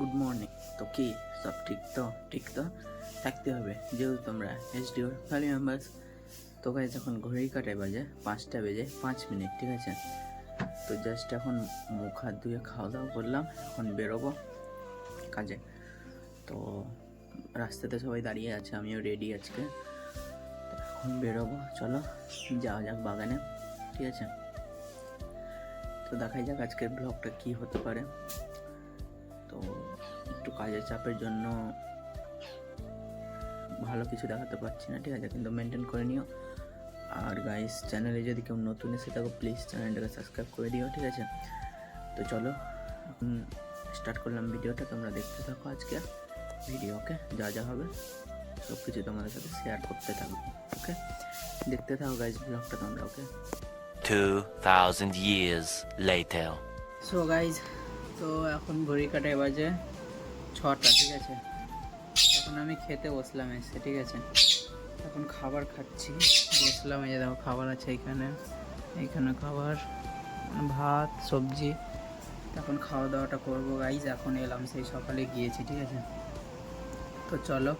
Good morning. তো কি সব ঠিক তো থাকতে হবে, যেহেতু তোমরা এসডিওর ফ্যামিলি মেম্বার্স। তো গাইজ এখন ঘড়ি কাটায় বাজে 5টা বেজে 5 মিনিট, ঠিক আছে। তো জাস্ট এখন মুখ হাত ধুয়ে খাওয়া দাওয়া করলাম, এখন বেরোবো কাজে। তো রাস্তাতে সবাই দাঁড়িয়ে আছে, আমিও রেডি আজকে। তো এখন বেরোবো, চলো যাওয়া যাক বাগানে, ঠিক আছে। তো দেখাই যাক আজকের ব্লগটা কি হতে পারে। তো একটু কাজের চাপের জন্য ভালো কিছু দেখাতে পারছি না, ঠিক আছে, কিন্তু মেনটেন করে নিও। আর গাইস, চ্যানেলে যদি কেউ নতুন এসে থাকো প্লিজ চ্যানেলটাকে সাবস্ক্রাইব করে দিও, ঠিক আছে। তো চলো এখন স্টার্ট করলাম ভিডিওটা, তোমরা দেখতে থাকো আজকে ভিডিও, ওকে। যা হবে সব কিছু তোমাদের সাথে শেয়ার করতে থাকবো, ওকে। দেখতে থাকো গাইস ব্লগটা তোমরা, ওকে। 2000 years later. সো গাইজ, তো এখন ঘড়ি কাটায় বাজে 6টা, ঠিক আছে। এখন আমি খেতে বসলাম এসে, ঠিক আছে। এখন খাবার খাচ্ছি, বসলাম, এই যে দেখো খাবার আছে এইখানে খাবার, ভাত সবজি। এখন খাওয়া দাওয়াটা করবো গাইজ। এখন এলাম, সেই সকালে গিয়েছি, ঠিক আছে। তো চলো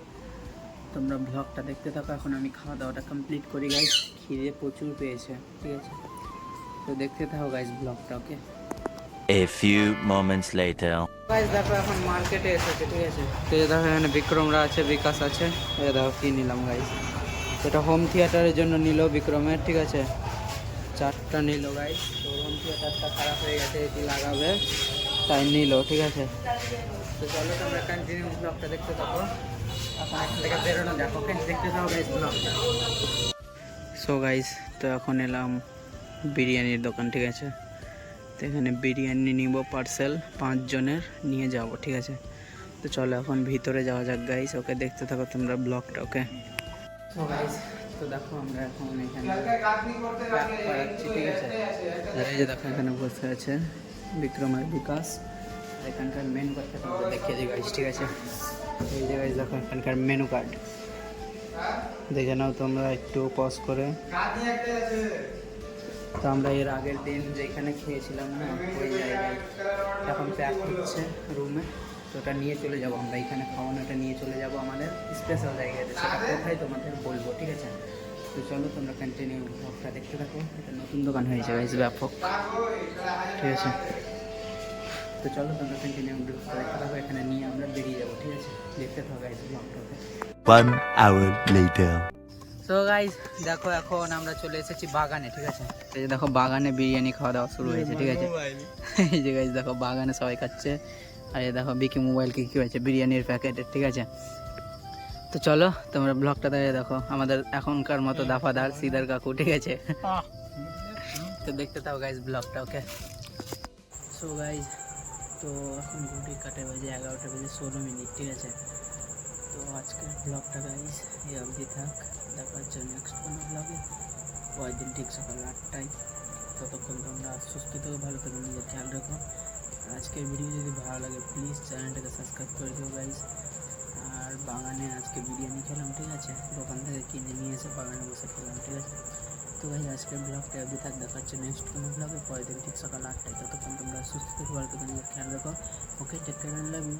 তোমরা ব্লগটা দেখতে থাকো, এখন আমি খাওয়া দাওয়াটা কমপ্লিট করি গাইজ। খিদে প্রচুর পেয়েছে, ঠিক আছে। তো দেখতে থাকো গাইজ ব্লগটা, ওকে। A few moments later. Guys দেখো এখন মার্কেটে এসেছে, ঠিক আছে। তো এই দেখো এখানে বিক্রমরা আছে, বিকাশ আছে। এই দেখো কি নিলাম গাইস, এটা হোম থিয়েটারের জন্য নিল বিক্রমের, ঠিক আছে। 4টা নিল গাইস। তো হোম থিয়েটারটা খারাপ হয়ে গেছে, এটি লাগাবে, তাই নিল, ঠিক আছে। তো চলো তোমরা কন্টিনিউ ব্লগটা দেখতে থাকো। এখন এখান থেকে বেরোনো যাক, ওকে। দেখতে থাকো গাইস ব্লগটা। সো গাইস, তো এখন এলাম বিরিয়ানির দোকান, ঠিক আছে। তো এখানে বিরিয়ানি নিব পার্সেল 5 জনের, নিয়ে যাব, ঠিক আছে। তো চলো এখন ভিতরে যাওয়া যাক গাইস, ওকে। দেখতে থাকো তোমরা ব্লগটা, ওকে। তো গাইস, তো দেখো আমরা এখন এখানে করাচ্ছি, ঠিক আছে। আর এই যে দেখো এখানে বসে আছে বিক্রম আর বিকাশ। আর এখানকার মেনু কার্ডটা তোমাদের দেখিয়ে দিই গাইস, ঠিক আছে। এই যে গাইস দেখো এখানকার মেনু কার্ড, দেখে নাও তোমরা একটু পজ করে। তো আমরা এর আগের দিন যেখানে খেয়েছিলাম না, ওই জায়গায় এখন প্যাক হচ্ছে রুমে। তো ওটা নিয়ে চলে যাবো আমরা, এখানে খাওয়ানোটা নিয়ে চলে যাব আমাদের স্পেশাল জায়গাতে, সেটা কোথায় তোমাদের বলবো, ঠিক আছে। তো চলো তোমরা কন্টিনিউ ব্লগটা দেখতে থাকো। এটা নতুন দোকান হয়েছে গাইস, ব্যাপক, ঠিক আছে। তো চলো তোমরা কন্টিনিউ ব্লগটা দেখতে থাকো, এখানে নিয়ে আমরা বেরিয়ে যাবো, ঠিক আছে। দেখতে থাকো গাইস ব্লগটাকে। 1 hour later. সো গাইস দেখো এখন আমরা চলে এসেছি বাগানে, ঠিক আছে। এই যে দেখো বাগানে বিরিয়ানি খাওয়া দাওয়া শুরু হয়েছে, ঠিক আছে। এই যে গাইস দেখো বাগানে সবাই খাচ্ছে। আর এই দেখো বিকি মোবাইলকে কি হয়েছে বিরিয়ানির প্যাকেটের, ঠিক আছে। তো চলো তোমরা ব্লগটা দেখো, আমাদের এখনকার মতো দাফাদার সিদার কাকু, ঠিক আছে। তো দেখতে থাকো গাইস ব্লগটা, ওকে। সো গাইস, তো এখন ঘড়ি কাটে বাজে 11টা বেজে 16 মিনিট, ঠিক আছে। তো আজকের ব্লগটা গাইস এই অবধি থাক, দেখা হচ্ছে নেক্সট কোনো ব্লগে পরের দিন ঠিক সকাল 8টায়। ততক্ষণ তোমরা সুস্থ থেকো, ভালো থেকো, নিজের খেয়াল রাখো। আর আজকের ভিডিও যদি ভালো লাগে প্লিজ চ্যানেলটাকে সাবস্ক্রাইব করে দিও গাইস। আর বাগানে আজকে বিরিয়ানি খেলাম, ঠিক আছে, দোকান থেকে কিনে নিয়ে এসে বাগানে বসে খেলাম, ঠিক আছে। তো গাইস আজকের ব্লগটা অবধি থাক, দেখা হচ্ছে নেক্সট কোনো ব্লগে পরের দিন ঠিক সকাল 8টায়। ততক্ষণ তোমরা সুস্থ থেকো, ভালো থেকো, নিজের খেয়াল রাখো, okay. Take care, love you.